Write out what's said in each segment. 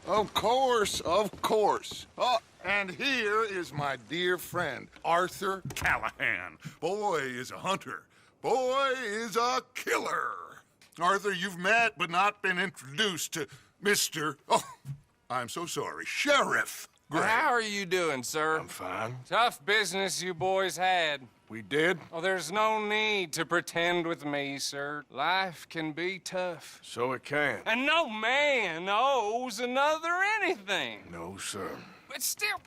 Of course, of course. Oh, and here is my dear friend, Arthur Callahan. Boy is a hunter. Boy is a killer. Arthur, you've met but not been introduced to Mr. Oh, I'm so sorry, Sheriff Gray. How are you doing, sir? I'm fine. Tough business you boys had. We did? Oh, there's no need to pretend with me, sir. Life can be tough. So it can. And no man owes another anything. No, sir. But still,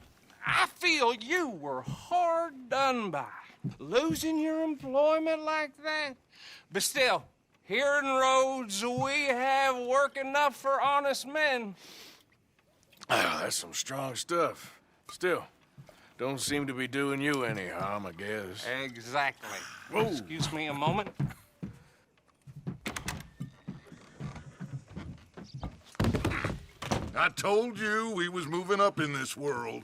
I feel you were hard done by. Losing your employment like that. But still, here in Rhodes, we have work enough for honest men. That's some strong stuff. Still, don't seem to be doing you any harm, I guess. Exactly. Whoa. Excuse me a moment. I told you we was moving up in this world.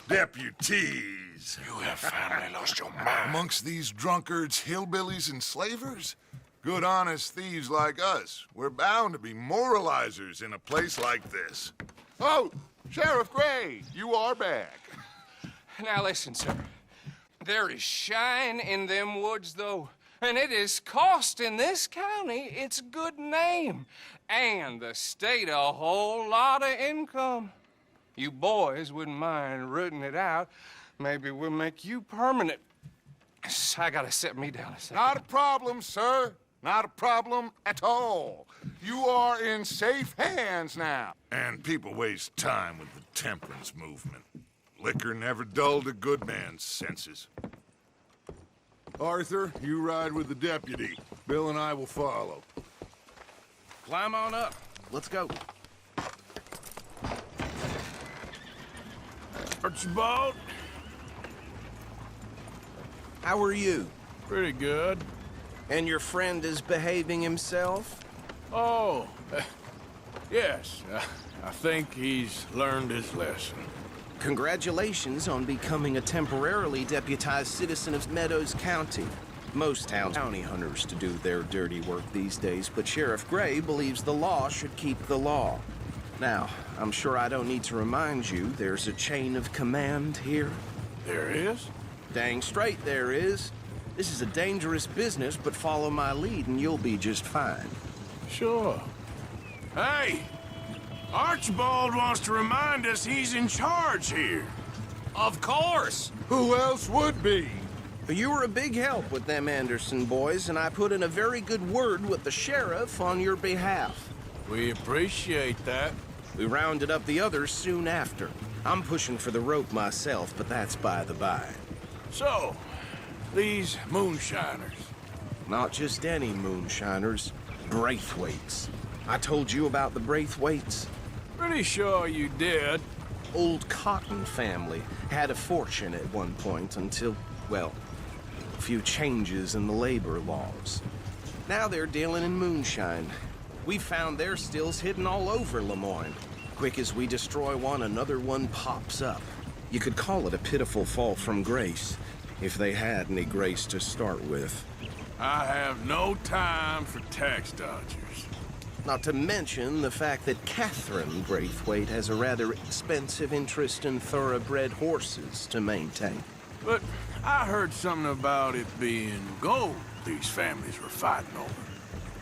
Deputies. You have finally lost your mind. Amongst these drunkards, hillbillies, and slavers? Good, honest thieves like us. We're bound to be moralizers in a place like this. Oh, Sheriff Gray, you are back. Now listen, sir. There is shine in them woods, though. And it is costing this county its good name. And the state a whole lot of income. You boys wouldn't mind rooting it out. Maybe we'll make you permanent. I gotta sit me down a second. Not a problem, sir. Not a problem at all. You are in safe hands now. And people waste time with the temperance movement. Liquor never dulled a good man's senses. Arthur, you ride with the deputy. Bill and I will follow. Climb on up. Let's go. Archibald? How are you? Pretty good. And your friend is behaving himself? Oh, yes. I think he's learned his lesson. Congratulations on becoming a temporarily deputized citizen of Meadows County. Most towns bounty hunters to do their dirty work these days, but Sheriff Gray believes the law should keep the law. Now, I'm sure I don't need to remind you there's a chain of command here. There is? Dang straight there is. This is a dangerous business, but follow my lead and you'll be just fine. Sure. Hey! Archibald wants to remind us he's in charge here. Of course. Who else would be? You were a big help with them Anderson boys, and I put in a very good word with the sheriff on your behalf. We appreciate that. We rounded up the others soon after. I'm pushing for the rope myself, but that's by the by. So, these moonshiners. Not just any moonshiners, Braithwaites. I told you about the Braithwaites? Pretty sure you did. Old Cotton family had a fortune at one point until, well, a few changes in the labor laws. Now they're dealing in moonshine. We found their stills hidden all over Lemoyne. Quick as we destroy one, another one pops up. You could call it a pitiful fall from grace, if they had any grace to start with. I have no time for tax dodgers. Not to mention the fact that Catherine Braithwaite has a rather expensive interest in thoroughbred horses to maintain. But I heard something about it being gold these families were fighting over.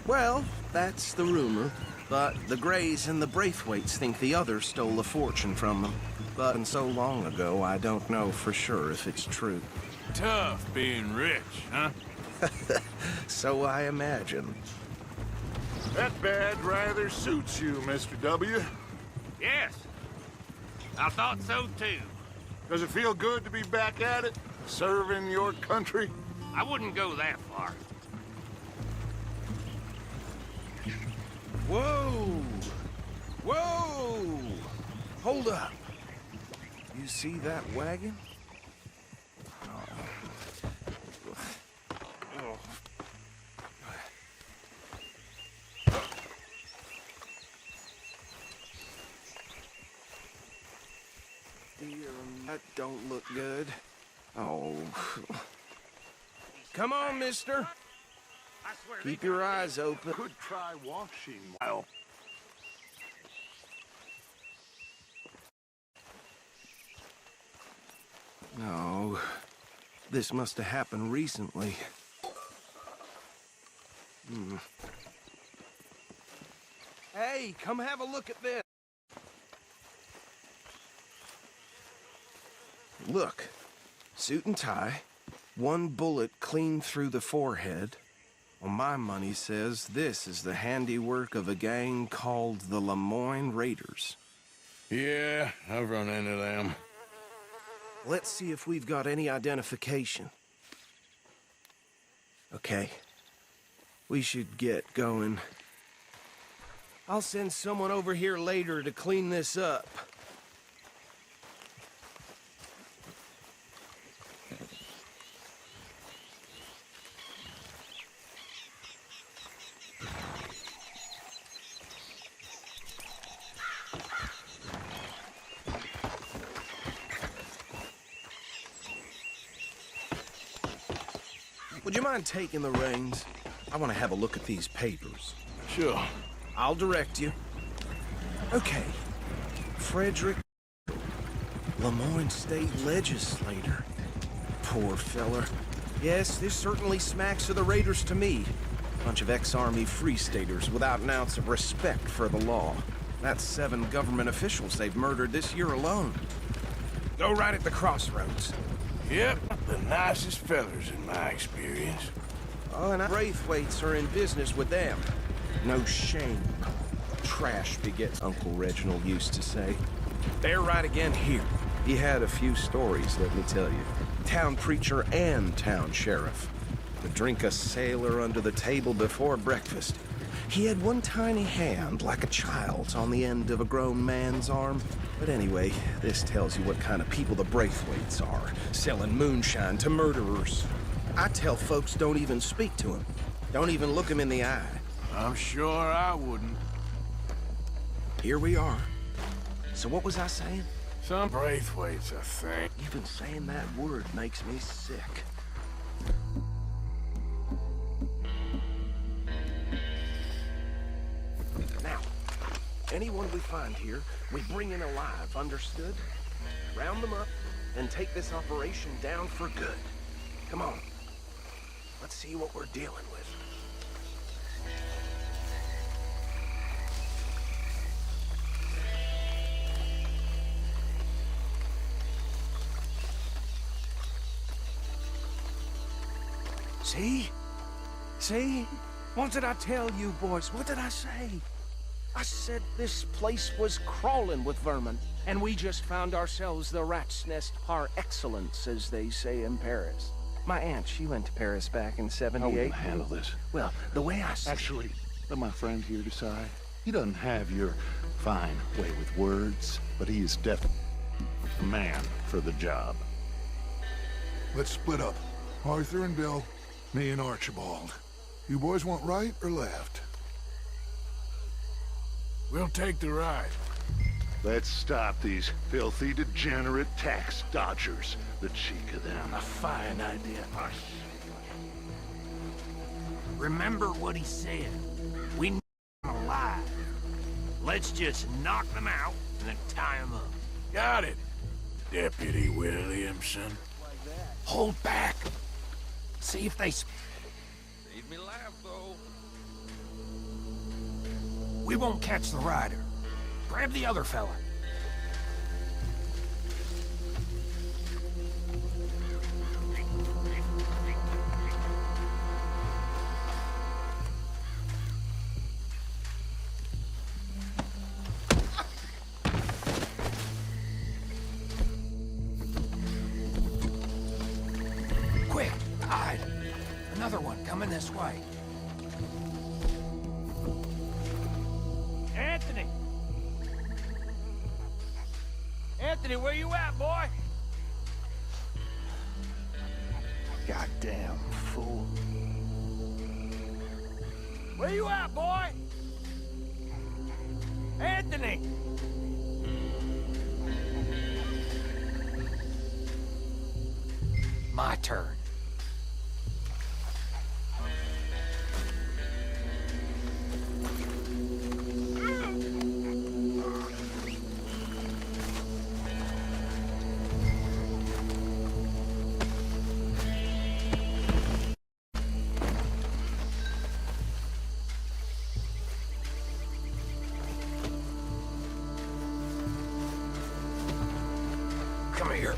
Well, that's the rumor. But the Grays and the Braithwaites think the others stole a fortune from them. But so long ago, I don't know for sure if it's true. Tough being rich, huh? So I imagine. That badge rather suits you, Mr. W. Yes. I thought so, too. Does it feel good to be back at it? Serving your country? I wouldn't go that far. Whoa! Whoa! Hold up. You see that wagon? That don't look good. Oh. Come on, mister. I swear Keep your eyes open. Could try washing. Well, This must have happened recently. Hey, come have a look at this. Look, suit and tie, one bullet clean through the forehead. Well, my money says this is the handiwork of a gang called the Lemoyne Raiders. Yeah, I've run into them. Let's see if we've got any identification. Okay. We should get going. I'll send someone over here later to clean this up. Would you mind taking the reins? I want to have a look at these papers. Sure. I'll direct you. Okay. Frederick, Lemoyne State Legislator. Poor feller. Yes, this certainly smacks of the Raiders to me. Bunch of ex-Army Free Staters without an ounce of respect for the law. That's 7 government officials they've murdered this year alone. Go right at the crossroads. Yep, the nicest fellers in my experience. Oh, and Braithwaites are in business with them. No shame. Trash begets, Uncle Reginald used to say. They're right again here. He had a few stories, let me tell you. Town preacher and town sheriff. Would drink a sailor under the table before breakfast. He had one tiny hand, like a child's, on the end of a grown man's arm. But anyway, this tells you what kind of people the Braithwaites are, selling moonshine to murderers. I tell folks don't even speak to him. Don't even look him in the eye. I'm sure I wouldn't. Here we are. So what was I saying? Some Braithwaites, I think. Even saying that word makes me sick. Now, anyone we find here, we bring in alive, understood? Round them up, and take this operation down for good. Come on. Let's see what we're dealing with. See? See? What did I tell you, boys? What did I say? I said this place was crawling with vermin, and we just found ourselves the rat's nest par excellence, as they say in Paris. My aunt, she went to Paris back in '78. How will you handle this? Well, the way I see Actually, let my friend here decide. He doesn't have your fine way with words, but he is definitely a man for the job. Let's split up. Arthur and Bill, me and Archibald. You boys want right or left? We'll take the ride. Let's stop these filthy, degenerate tax dodgers. The cheek of them. A fine idea. Remember what he said. We need them alive. Let's just knock them out and then tie them up. Got it, Deputy Williamson. Hold back. See if they... Made me laugh, though. We won't catch the rider. Grab the other fella. Quick, hide. Another one coming this way. Anthony! Anthony, where you at, boy? Goddamn fool. Where you at, boy? Anthony! My turn. Come here.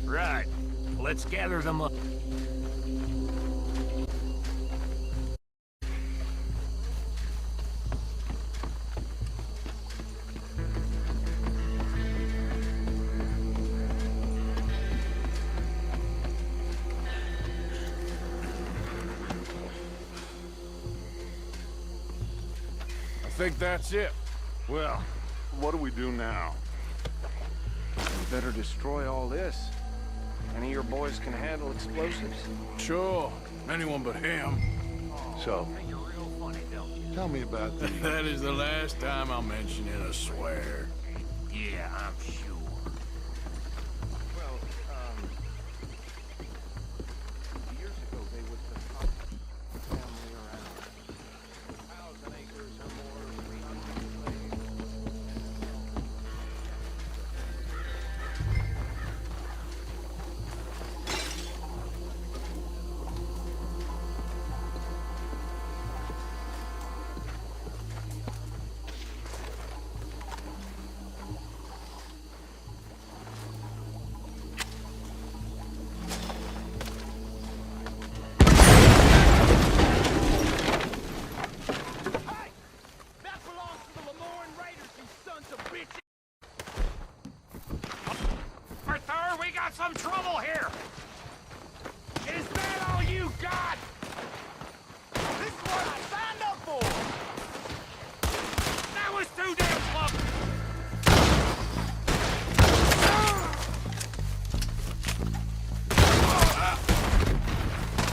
Right. Let's gather them up. I think that's it. Well, what do we do now? We better destroy all this. Any of your boys can handle explosives? Sure. Anyone but him. So, You're real funny, don't you? tell me about the... That is the last time I'll mention it, I swear. Yeah, I'm sure. Well, years ago they was the top family around. 1,000 acres or more, 300 slaves. Arthur, we got some trouble here! Is that all you got? This is what I signed up for! That was too damn close!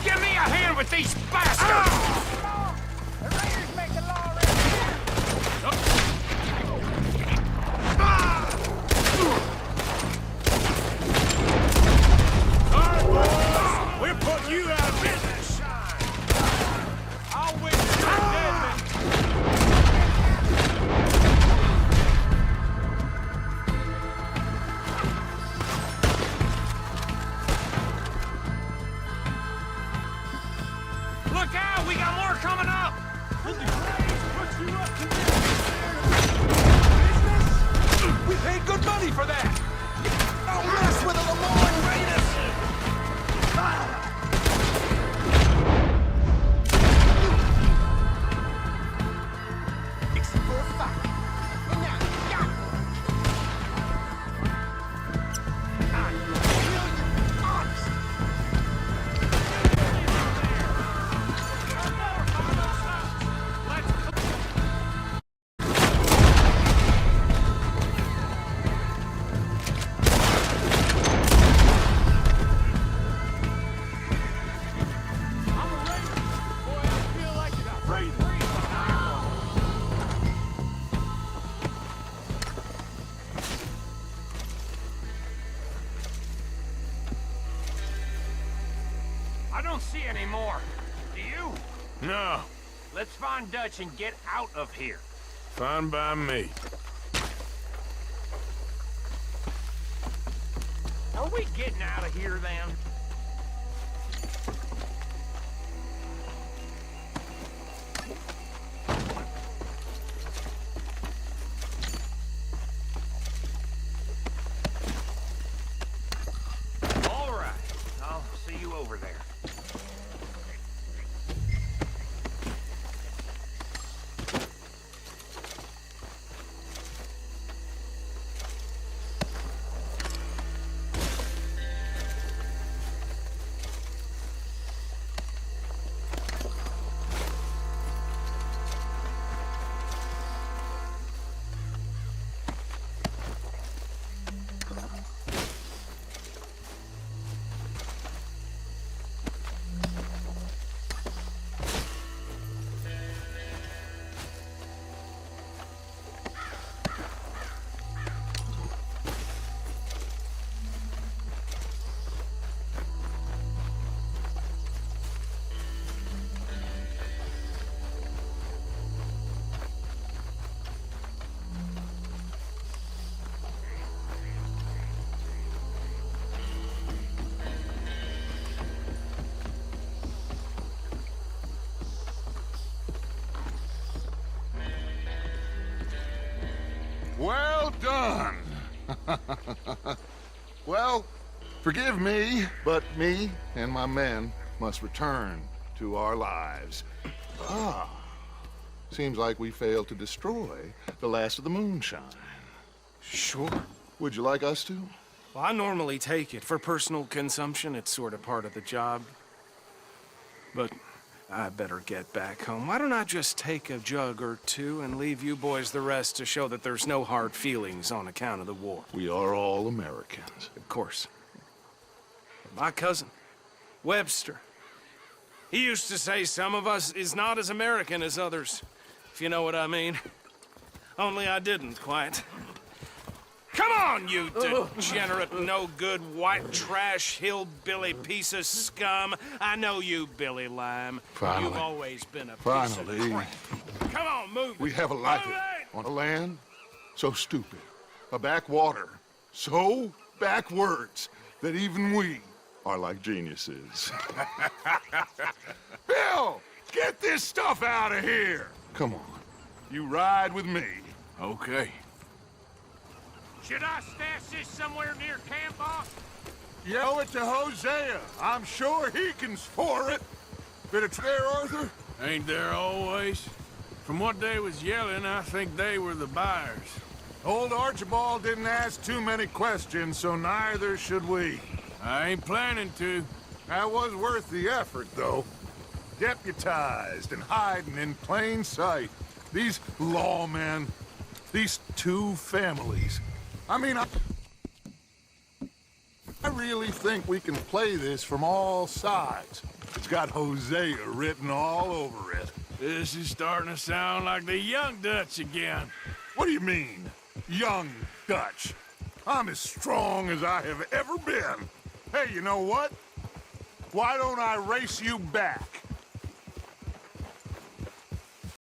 Give me a hand with these bastards! The Raiders make the law around here! We're putting you out of business. I'll witness your dead men. Look out! We got more coming up! We paid good money for that! Don't mess with the Lemoyne Raiders! I don't see any more. Do you? No. Let's find Dutch and get out of here. Fine by me. Are we getting out of here then? All right. I'll see you over there. Well done. Well, forgive me, but me and my men must return to our lives. Seems like we failed to destroy the last of the moonshine. Sure. Would you like us to? Well, I normally take it. For personal consumption, it's sort of part of the job. But I better get back home. Why don't I just take a jug or two and leave you boys the rest to show that there's no hard feelings on account of the war? We are all Americans. Of course. My cousin, Webster, he used to say some of us is not as American as others, if you know what I mean. Only I didn't quite. Come on, you degenerate, no-good, white trash, hillbilly piece of scum. I know you, Billy Lime. Finally. You've always been a piece Finally. of crap. Come on, move it. We have a life Move it! on a land so stupid, a backwater so backwards that even we are like geniuses. Bill, get this stuff out of here. Come on, you ride with me. Okay. Should I stash this somewhere near camp, boss? Yell it to Hosea. I'm sure he can score it. Bit of there, Arthur? Ain't there always? From what they was yelling, I think they were the buyers. Old Archibald didn't ask too many questions, so neither should we. I ain't planning to. That was worth the effort, though. Deputized and hiding in plain sight. These lawmen, these two families. I mean, I really think we can play this from all sides. It's got Hosea written all over it. This is starting to sound like the Young Dutch again. What do you mean, young Dutch? I'm as strong as I have ever been. Hey, you know what? Why don't I race you back?